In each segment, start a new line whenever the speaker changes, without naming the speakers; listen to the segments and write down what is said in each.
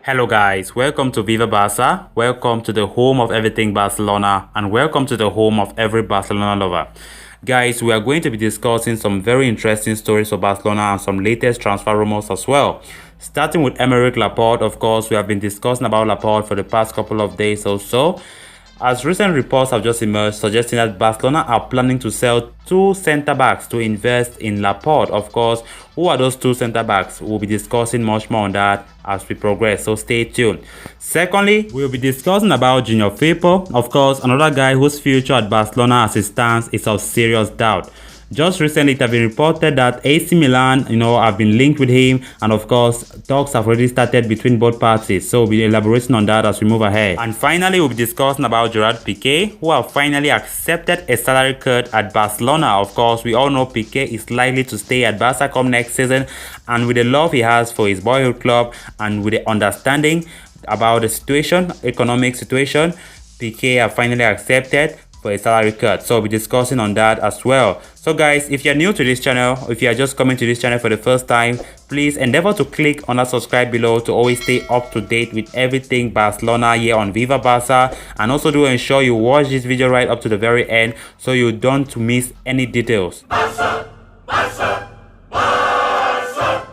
Hello guys, welcome to Viva Barca, welcome to the home of everything Barcelona, and welcome to the home of every Barcelona lover. Guys, we are going to be discussing some very interesting stories for Barcelona and some latest transfer rumors as well. Starting with Aymeric Laporte, of course, we have been discussing about Laporte for the past couple of days or so. As recent reports have just emerged suggesting that Barcelona are planning to sell two centre-backs to invest in Laporte. Of course, who are those two centre-backs? We'll be discussing much more on that as we progress, so stay tuned. Secondly, we'll be discussing about Junior Firpo, of course, another guy whose future at Barcelona as it stands is of serious doubt. Just recently, it has been reported that AC Milan, have been linked with him, and of course, talks have already started between both parties. So we'll be elaborating on that as we move ahead. And finally, we'll be discussing about Gérard Pique, who have finally accepted a salary cut at Barcelona. Of course, we all know Pique is likely to stay at Barca come next season, and with the love he has for his boyhood club, and with the understanding about the situation, economic situation, Pique have finally accepted for a salary cut. So we'll be discussing on that as well. So guys, if you're new to this channel, if you are just coming to this channel for the first time, please endeavor to click on that subscribe below to always stay up to date with everything Barcelona here on Viva Barca, and also do ensure you watch this video right up to the very end so you don't miss any details. Barca, Barca.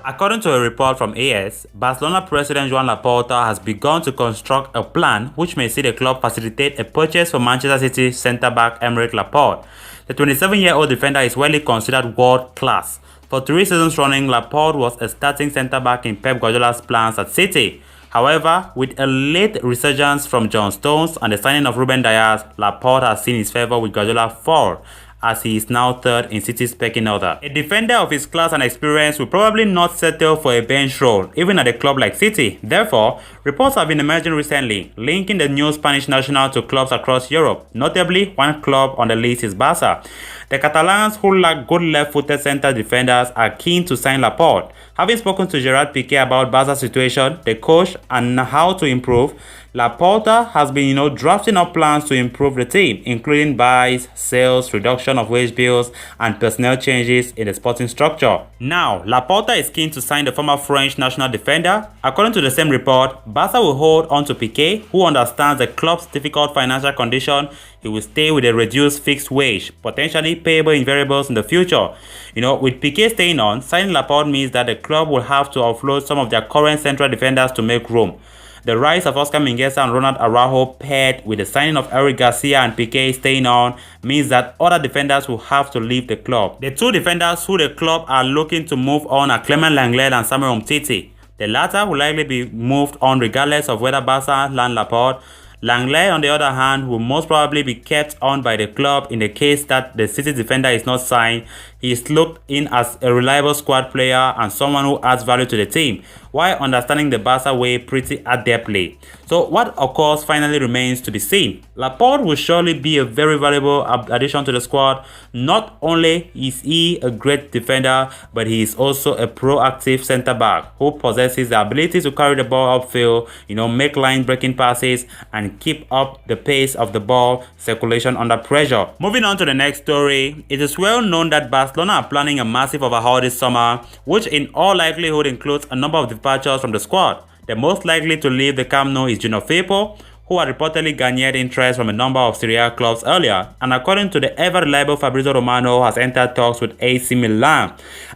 According to a report from AS, Barcelona president Joan Laporta has begun to construct a plan which may see the club facilitate a purchase for Manchester City centre-back Aymeric Laporte. The 27-year-old defender is widely considered world-class. For 3 seasons running, Laporte was a starting centre-back in Pep Guardiola's plans at City. However, with a late resurgence from John Stones and the signing of Ruben Dias, Laporte has seen his favour with Guardiola fall, as he is now third in City's pecking order. A defender of his class and experience will probably not settle for a bench role, even at a club like City. Therefore, reports have been emerging recently, linking the new Spanish national to clubs across Europe. Notably, one club on the list is Barca. The Catalans, who lack good left-footed centre defenders, are keen to sign Laporte. Having spoken to Gérard Pique about Barca's situation, the coach, and how to improve, Laporta has been, drafting up plans to improve the team, including buys, sales, reduction of wage bills, and personnel changes in the sporting structure. Now, Laporta is keen to sign the former French national defender. According to the same report, Barca will hold on to Pique, who understands the club's difficult financial condition. He will stay with a reduced fixed wage, potentially payable in variables in the future. With Pique staying on, signing Laporte means that the club will have to offload some of their current central defenders to make room. The rise of Oscar Mingueza and Ronald Araujo, paired with the signing of Eric Garcia and Pique staying on, means that other defenders will have to leave the club. The two defenders who the club are looking to move on are Clement Lenglet and Samuel Umtiti. The latter will likely be moved on regardless of whether Barca land Laporte. Lenglet, on the other hand, will most probably be kept on by the club in the case that the City defender is not signed. He is looked in as a reliable squad player and someone who adds value to the team, while understanding the Barca way pretty adeptly. So what of course finally remains to be seen. Laporte will surely be a very valuable addition to the squad. Not only is he a great defender, but he is also a proactive centre-back who possesses the ability to carry the ball upfield, make line-breaking passes, and keep up the pace of the ball circulation under pressure. Moving on to the next story, it is well known that Barcelona are planning a massive overhaul this summer, which in all likelihood includes a number of departures from the squad. The most likely to leave the Camp Nou is Junior Firpo, who had reportedly garnered interest from a number of Serie A clubs earlier, and according to the ever-reliable Fabrizio Romano, has entered talks with AC Milan.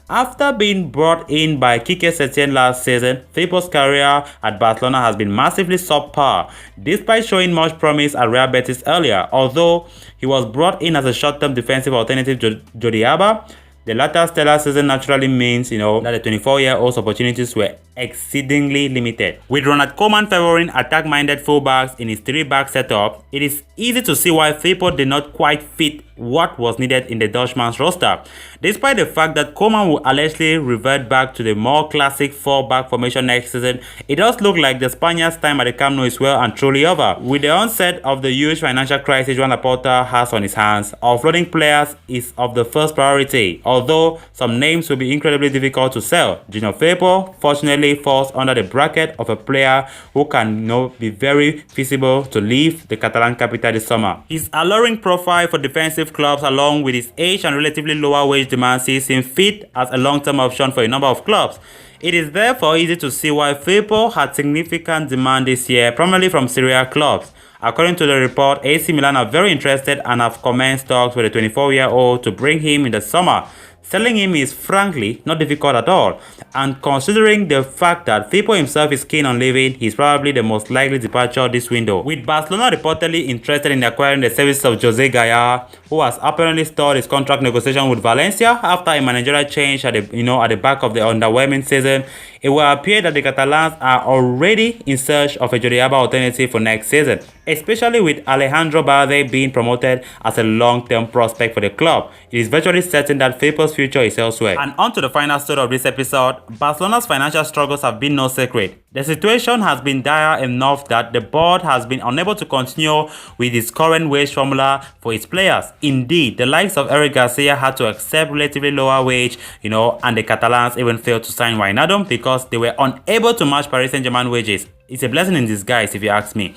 After being brought in by Quique Setien last season, Firpo's career at Barcelona has been massively subpar, despite showing much promise at Real Betis earlier. Although he was brought in as a short-term defensive alternative to Jordi Alba, the latter stellar season naturally means, that the 24-year-old's opportunities were exceedingly limited. With Ronald Koeman favoring attack-minded fullbacks in his 3-back setup, it is easy to see why Firpo did not quite fit what was needed in the Dutchman's roster. Despite the fact that Koeman will allegedly revert back to the more classic 4-back formation next season, it does look like the Spaniards' time at the Camp Nou is well and truly over. With the onset of the huge financial crisis Joan Laporta has on his hands, offloading players is of the first priority, although some names will be incredibly difficult to sell. Junior Firpo, fortunately, falls under the bracket of a player who can be very feasible to leave the Catalan capital this summer. His alluring profile for defensive clubs, along with his age and relatively lower wage demand, sees him fit as a long-term option for a number of clubs. It is therefore easy to see why Firpo had significant demand this year, primarily from Syria clubs. According to the report, AC Milan are very interested and have commenced talks with the 24-year-old to bring him in the summer. Selling him is frankly not difficult at all, and considering the fact that Firpo himself is keen on leaving, he's probably the most likely departure this window. With Barcelona reportedly interested in acquiring the services of Jose Gaya, who has apparently stalled his contract negotiation with Valencia after a managerial change at the back of the underwhelming season, it will appear that the Catalans are already in search of a Jordiaba alternative for next season, especially with Alejandro Balde being promoted as a long-term prospect for the club. It is virtually certain that Firpo's future is elsewhere. And on to the final story of this episode, Barcelona's financial struggles have been no secret. The situation has been dire enough that the board has been unable to continue with its current wage formula for its players. Indeed, the likes of Eric Garcia had to accept relatively lower wage, and the Catalans even failed to sign Wijnaldum because they were unable to match Paris Saint-Germain wages. It's a blessing in disguise if you ask me.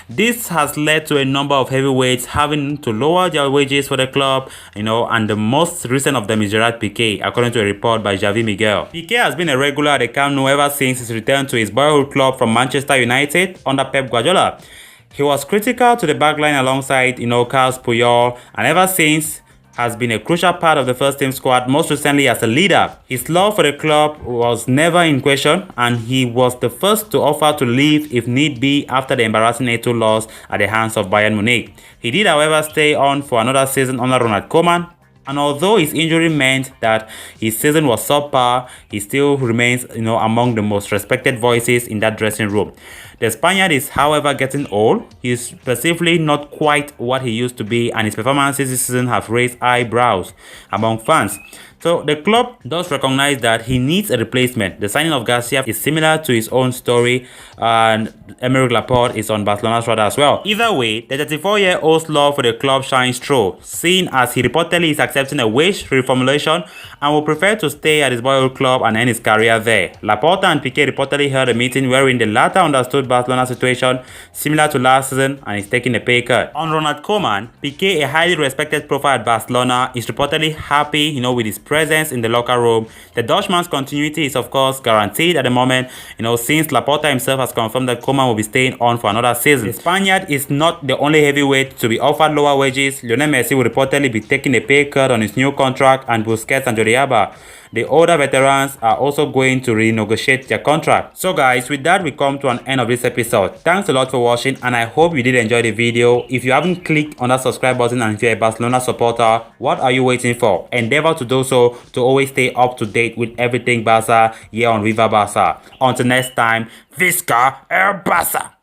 This has led to a number of heavyweights having to lower their wages for the club, and the most recent of them is Gérard Pique, according to a report by Javi Miguel. Pique has been a regular at the Camp Nou ever since his return to his boyhood club from Manchester United under Pep Guardiola. He was critical to the backline alongside, Carles Puyol, and ever since has been a crucial part of the first team squad, most recently as a leader. His love for the club was never in question, and he was the first to offer to leave if need be after the embarrassing 8-2 loss at the hands of Bayern Munich. He did, however, stay on for another season under Ronald Koeman, and although his injury meant that his season was subpar, he still remains, among the most respected voices in that dressing room. The Spaniard is, however, getting old. He is perceivably not quite what he used to be, and his performances this season have raised eyebrows among fans. So the club does recognize that he needs a replacement. The signing of Garcia is similar to his own story, and Aymeric Laporte is on Barcelona's radar as well. Either way, the 34-year-old's love for the club shines through, seeing as he reportedly is accepting a wage reformulation and will prefer to stay at his boyhood club and end his career there. Laporte and Pique reportedly held a meeting wherein the latter understood Barcelona's situation similar to last season and is taking a pay cut. On Ronald Koeman, Pique, a highly respected profile at Barcelona, is reportedly happy, with his presence in the locker room. The Dutchman's continuity is of course guaranteed at the moment, since Laporte himself has confirmed that Koeman will be staying on for another season. The Spaniard is not the only heavyweight to be offered lower wages. Lionel Messi will reportedly be taking a pay cut on his new contract, and Busquets and Jordiaba, the older veterans, are also going to renegotiate their contract. So guys, with that we come to an end of this episode. Thanks a lot for watching, and I hope you did enjoy the video. If you haven't clicked on that subscribe button and if you're a Barcelona supporter, what are you waiting for? Endeavor to do so to always stay up to date with everything Barca here on Viva Barca. Until next time, Visca el Barca!